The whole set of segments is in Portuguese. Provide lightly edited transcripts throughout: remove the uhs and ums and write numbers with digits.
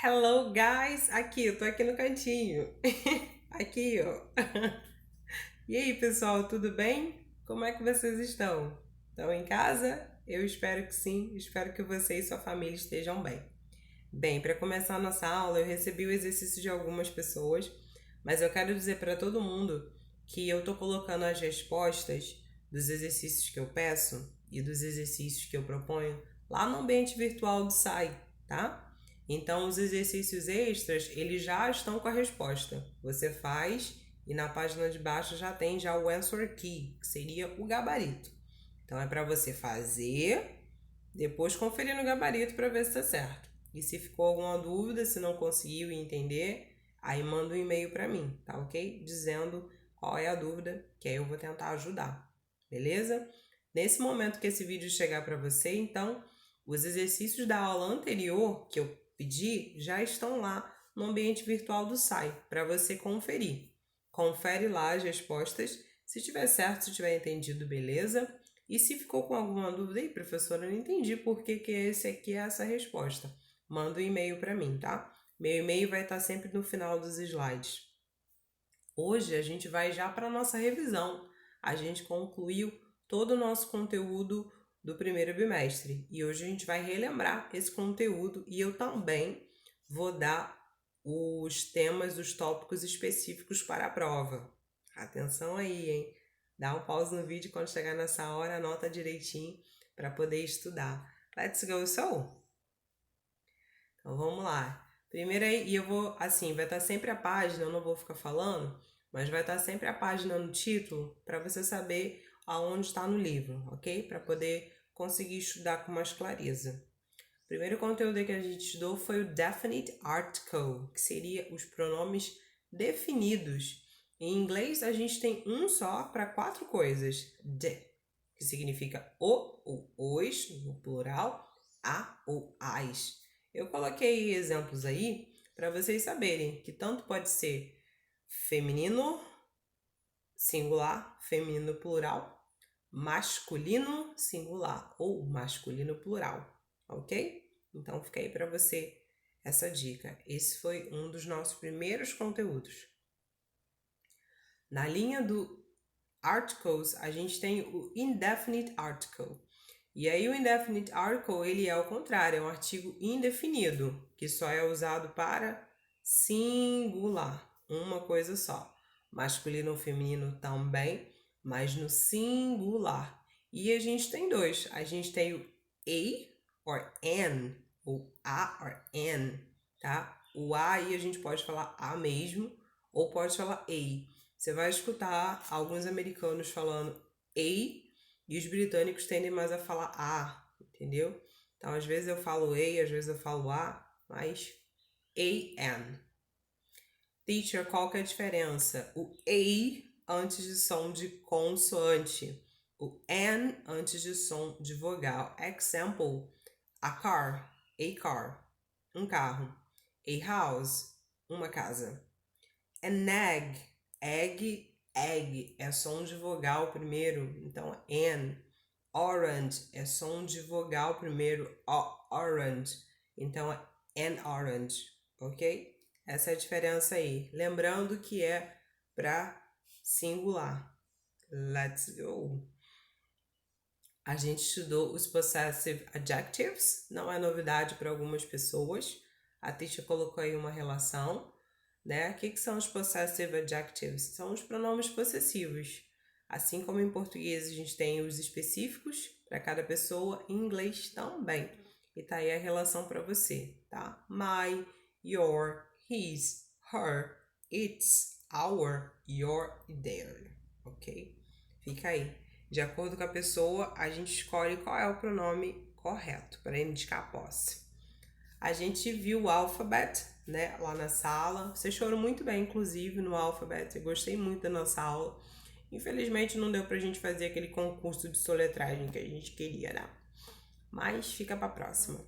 Hello, guys! Aqui, eu tô aqui no cantinho. Aqui, ó. E aí, pessoal, tudo bem? Como é que vocês estão? Estão em casa? Eu espero que sim. Espero que você e sua família estejam bem. Bem, para começar a nossa aula, eu recebi o exercício de algumas pessoas, mas eu quero dizer para todo mundo que eu tô colocando as respostas dos exercícios que eu peço e dos exercícios que eu proponho lá no ambiente virtual do SAI, tá? Então, os exercícios extras, eles já estão com a resposta. Você faz e na página de baixo já tem já o answer key, que seria o gabarito. Então, é para você fazer, depois conferir no gabarito para ver se está certo. E se ficou alguma dúvida, se não conseguiu entender, aí manda um e-mail para mim, tá ok? Dizendo qual é a dúvida, que aí eu vou tentar ajudar, beleza? Nesse momento que esse vídeo chegar para você, então, os exercícios da aula anterior que eu pedi já estão lá no ambiente virtual do SAI para você conferir. Confere lá as respostas. Se tiver certo, se tiver entendido, beleza? E se ficou com alguma dúvida aí, professora, eu não entendi por que esse aqui é essa resposta. Manda um e-mail para mim, tá? Meu e-mail vai estar sempre no final dos slides. Hoje a gente vai já para a nossa revisão. A gente concluiu todo o nosso conteúdo do primeiro bimestre e hoje a gente vai relembrar esse conteúdo e eu também vou dar os temas, os tópicos específicos para a prova. Atenção aí, hein? Dá um pause no vídeo quando chegar nessa hora, anota direitinho para poder estudar. Let's go, so! Então vamos lá. Primeiro aí, e eu vou, assim, vai estar sempre a página, eu não vou ficar falando, mas vai estar sempre a página no título para você saber aonde está no livro, ok? Para poder conseguir estudar com mais clareza. O primeiro conteúdo que a gente estudou foi o Definite Article, que seria os pronomes definidos. Em inglês, a gente tem um só para 4 coisas. The, que significa o ou os, no plural, a ou as. Eu coloquei exemplos aí para vocês saberem que tanto pode ser feminino, singular, feminino plural, masculino singular ou masculino plural, ok? Então fica aí para você essa dica. Esse foi um dos nossos primeiros conteúdos. Na linha do articles, a gente tem o indefinite article. E aí o indefinite article, ele é o contrário, é um artigo indefinido, que só é usado para singular, uma coisa só. Masculino ou feminino também, mas no singular. E a gente tem dois, a gente tem o a or an, ou a or an, tá? O a aí a gente pode falar a mesmo, ou pode falar a. Você vai escutar alguns americanos falando a e os britânicos tendem mais a falar a, entendeu? Então, às vezes eu falo a, às vezes eu falo a, mas an. Teacher, qual que é a diferença? O a antes de som de consoante. O an antes de som de vogal. Example, a car, um carro. A house, uma casa. An egg é som de vogal primeiro, então an. Orange é som de vogal primeiro, orange, então an orange, ok? Essa é a diferença aí. Lembrando que é para singular. Let's go! A gente estudou os possessive adjectives, não é novidade para algumas pessoas. A Tisha colocou aí uma relação, né? O que são os possessive adjectives? São os pronomes possessivos. Assim como em português a gente tem os específicos para cada pessoa, em inglês também. E tá aí a relação para você, tá? My, your, his, her, its, our, your e their, ok? Fica aí. De acordo com a pessoa, a gente escolhe qual é o pronome correto para indicar a posse. A gente viu o alphabet, né, lá na sala. Vocês foram muito bem, inclusive, no alphabet. Eu gostei muito da nossa aula. Infelizmente, não deu pra gente fazer aquele concurso de soletragem que a gente queria, né? Mas fica pra próxima.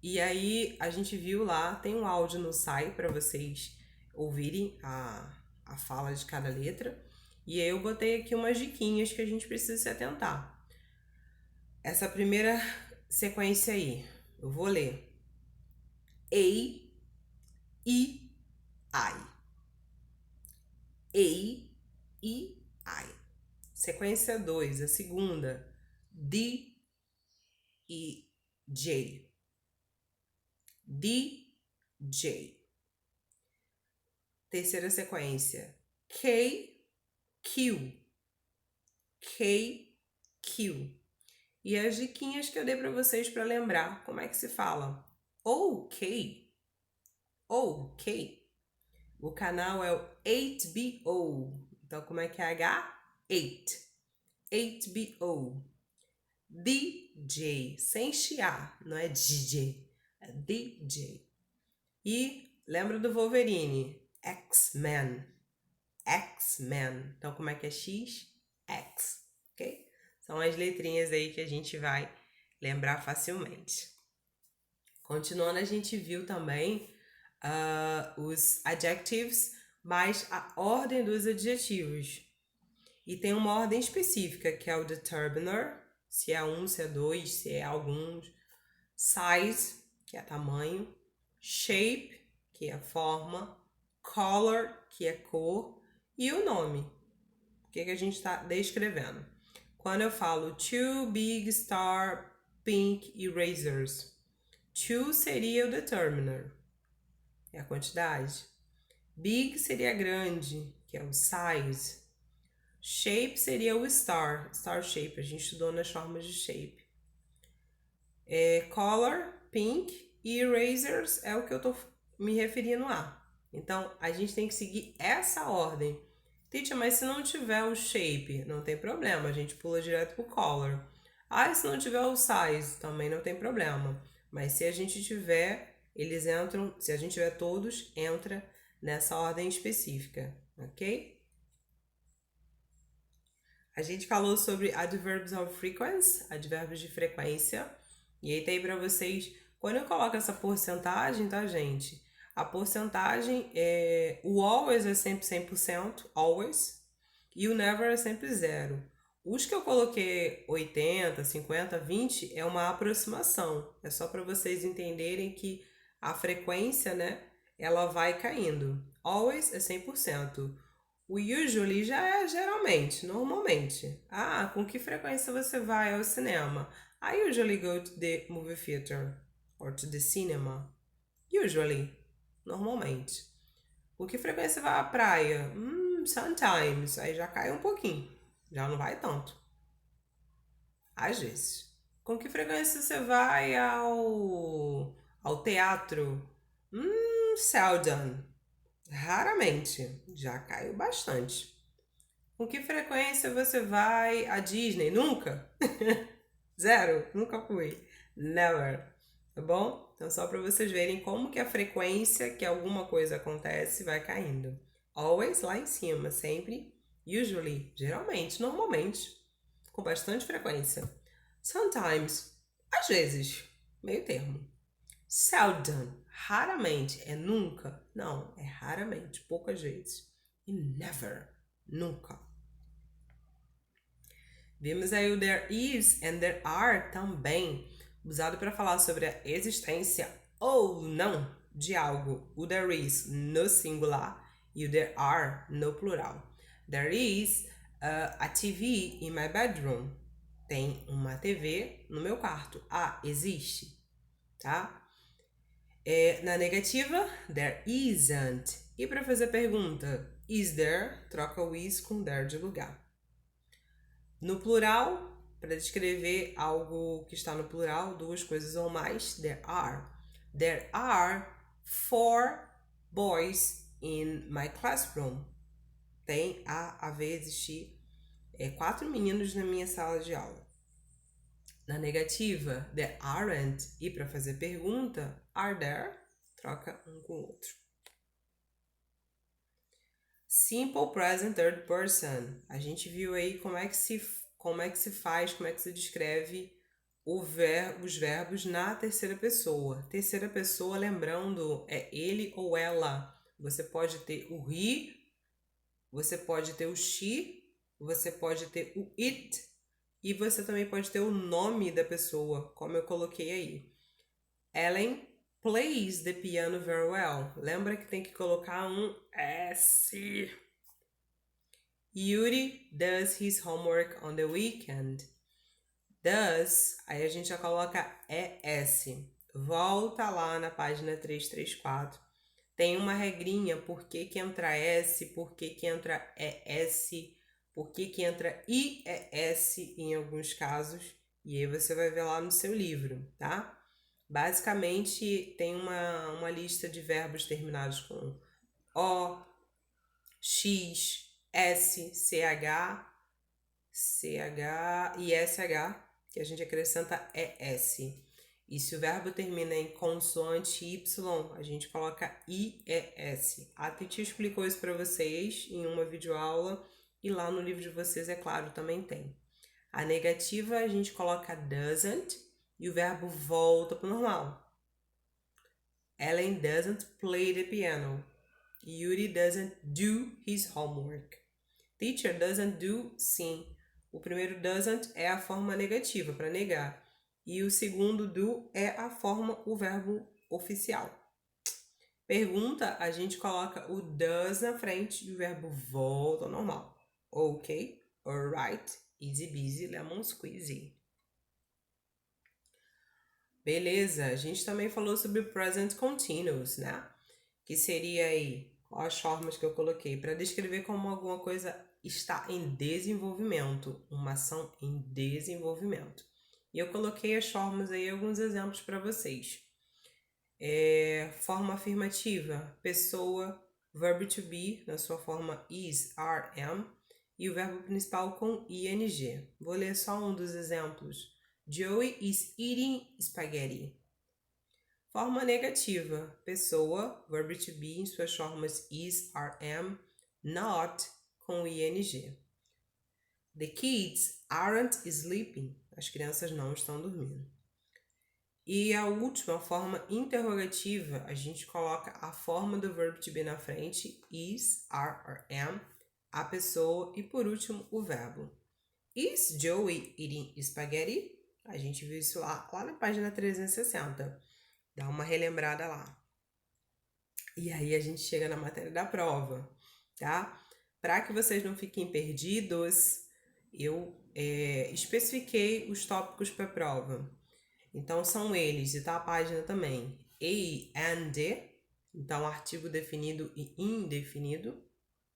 E aí, a gente viu lá, tem um áudio no site para vocês ouvirem a fala de cada letra. E aí eu botei aqui umas diquinhas que a gente precisa se atentar. Essa primeira sequência aí, eu vou ler. E, I. E, I. Sequência 2, a segunda. D, E, J. D, J. Terceira sequência. K, Q. K, Q. E as diquinhas que eu dei para vocês para lembrar como é que se fala. OK. OK. O canal é o 8BO. Então, como é que é H? 8. 8BO. DJ. Sem chiar. Não é DJ. É DJ. E lembra do Wolverine? X-Men. X-Men. Então, como é que é X? X. Ok? São as letrinhas aí que a gente vai lembrar facilmente. Continuando, a gente viu também os adjectives, mais a ordem dos adjetivos. E tem uma ordem específica, que é o determiner, se é um, se é dois, se é alguns. Size, que é tamanho. Shape, que é forma. Color, que é cor. E o nome, o que a gente está descrevendo. Quando eu falo two big star pink erasers, two seria o determiner, é a quantidade. Big seria grande, que é o size. Shape seria o star shape, a gente estudou nas formas de shape. Color, pink, e erasers é o que eu tô me referindo a. Então, a gente tem que seguir essa ordem. Teacher, mas se não tiver o shape, não tem problema, a gente pula direto pro color. Ah, se não tiver o size, também não tem problema. Mas se a gente tiver, eles entram, se a gente tiver todos, entra nessa ordem específica, ok? A gente falou sobre adverbs of frequency, advérbios de frequência. E aí tá aí pra vocês, quando eu coloco essa porcentagem, tá, gente? A porcentagem é... O always é sempre 100%, always. E o never é sempre zero. Os que eu coloquei 80, 50, 20 é uma aproximação. É só para vocês entenderem que a frequência, né, ela vai caindo. Always é 100%. O usually já é geralmente, normalmente. Ah, com que frequência você vai ao cinema? I usually go to the movie theater or to the cinema. Usually, normalmente. Com que frequência você vai à praia? Sometimes. Aí já cai um pouquinho. Já não vai tanto. Às vezes. Com que frequência você vai ao teatro? Seldom. Raramente. Já caiu bastante. Com que frequência você vai à Disney? Nunca? Zero? Nunca fui. Never. Tá bom? Então, só para vocês verem como que a frequência que alguma coisa acontece vai caindo. Always lá em cima, sempre. Usually, geralmente, normalmente. Com bastante frequência. Sometimes, às vezes. Meio termo. Seldom, raramente. É nunca? Não, é raramente, poucas vezes. E never, nunca. Vimos aí o there is and there are também, usado para falar sobre a existência ou não de algo. O there is no singular e o there are no plural. There is a TV in my bedroom. Tem uma TV no meu quarto. Ah, existe, tá? Na negativa, there isn't. E para fazer a pergunta, is there? Troca o is com there de lugar. No plural, para descrever algo que está no plural, duas coisas ou mais, there are. There are 4 boys in my classroom. Tem a haver, existir 4 meninos na minha sala de aula. Na negativa, there aren't. E para fazer pergunta, are there? Troca um com o outro. Simple present third person. A gente viu aí como é que se faz, como é que se descreve os verbos na terceira pessoa. Terceira pessoa, lembrando, é ele ou ela. Você pode ter o he, você pode ter o she, você pode ter o it e você também pode ter o nome da pessoa, como eu coloquei aí. Ellen plays the piano very well. Lembra que tem que colocar um S. Yuri does his homework on the weekend. Does, aí a gente já coloca ES. Volta lá na página 334. Tem uma regrinha, por que entra S, por que entra ES, por que entra IES em alguns casos. E aí você vai ver lá no seu livro, tá? Basicamente, tem uma lista de verbos terminados com O, X, S, CH e SH, que a gente acrescenta ES. E se o verbo termina em consoante Y, a gente coloca IES. A Titi explicou isso para vocês em uma videoaula e lá no livro de vocês, é claro, também tem. A negativa a gente coloca doesn't e o verbo volta para o normal. Ellen doesn't play the piano. Yuri doesn't do his homework. Teacher doesn't do, sim. O primeiro doesn't é a forma negativa, para negar. E o segundo do é a forma, o verbo oficial. Pergunta, a gente coloca o does na frente e o verbo volta ao normal. Ok, alright, easy busy, lemon squeezy. Beleza, a gente também falou sobre o present continuous, né? Que seria aí, quais as formas que eu coloquei para descrever como alguma coisa está em desenvolvimento, uma ação em desenvolvimento. E eu coloquei as formas aí, alguns exemplos para vocês. Forma afirmativa, pessoa, verbo to be, na sua forma is, are, am, e o verbo principal com ing. Vou ler só um dos exemplos. Joey is eating spaghetti. Forma negativa, pessoa, verbo to be em suas formas is, are, am, not, com ing. The kids aren't sleeping. As crianças não estão dormindo. E a última forma interrogativa, a gente coloca a forma do verbo to be na frente, is, are, or am, a pessoa e por último o verbo. Is Joey eating spaghetti? A gente viu isso lá na página 360. Dá uma relembrada lá. E aí a gente chega na matéria da prova, tá? Para que vocês não fiquem perdidos, eu especifiquei os tópicos para a prova. Então, são eles, e tá a página também. A, and, então artigo definido e indefinido,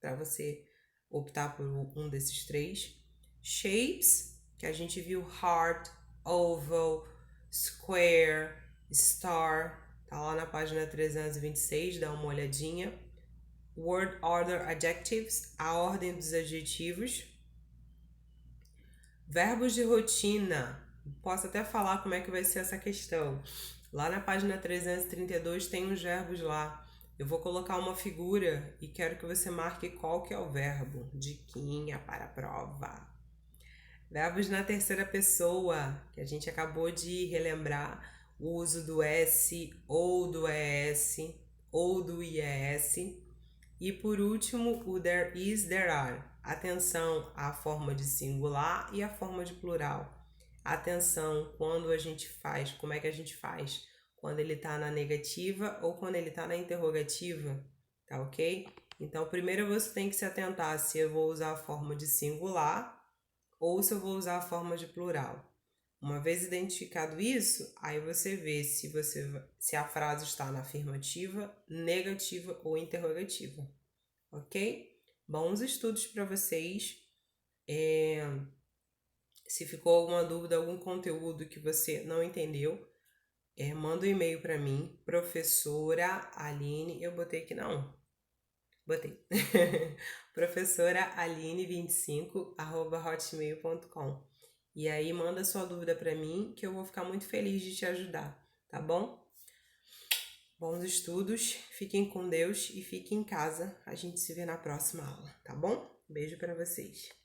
para você optar por um desses três. Shapes, que a gente viu heart, oval, square, star, tá lá na página 326, dá uma olhadinha. Word order adjectives, a ordem dos adjetivos. Verbos de rotina, posso até falar como é que vai ser essa questão. Lá na página 332 tem uns verbos lá. Eu vou colocar uma figura e quero que você marque qual que é o verbo. Diquinha para a prova. Verbos na terceira pessoa, que a gente acabou de relembrar. O uso do S, ou do ES, ou do IES. E por último, o there is, there are. Atenção à forma de singular e à forma de plural. Atenção quando a gente faz, como é que a gente faz? Quando ele está na negativa ou quando ele está na interrogativa, tá ok? Então, primeiro você tem que se atentar se eu vou usar a forma de singular ou se eu vou usar a forma de plural. Uma vez identificado isso, aí você vê se a frase está na afirmativa, negativa ou interrogativa, ok? Bons estudos para vocês. Se ficou alguma dúvida, algum conteúdo que você não entendeu, manda um e-mail para mim, professora Aline, eu botei aqui não, botei, professora Aline25@hotmail.com. E aí manda sua dúvida para mim, que eu vou ficar muito feliz de te ajudar, tá bom? Bons estudos, fiquem com Deus e fiquem em casa. A gente se vê na próxima aula, tá bom? Beijo para vocês.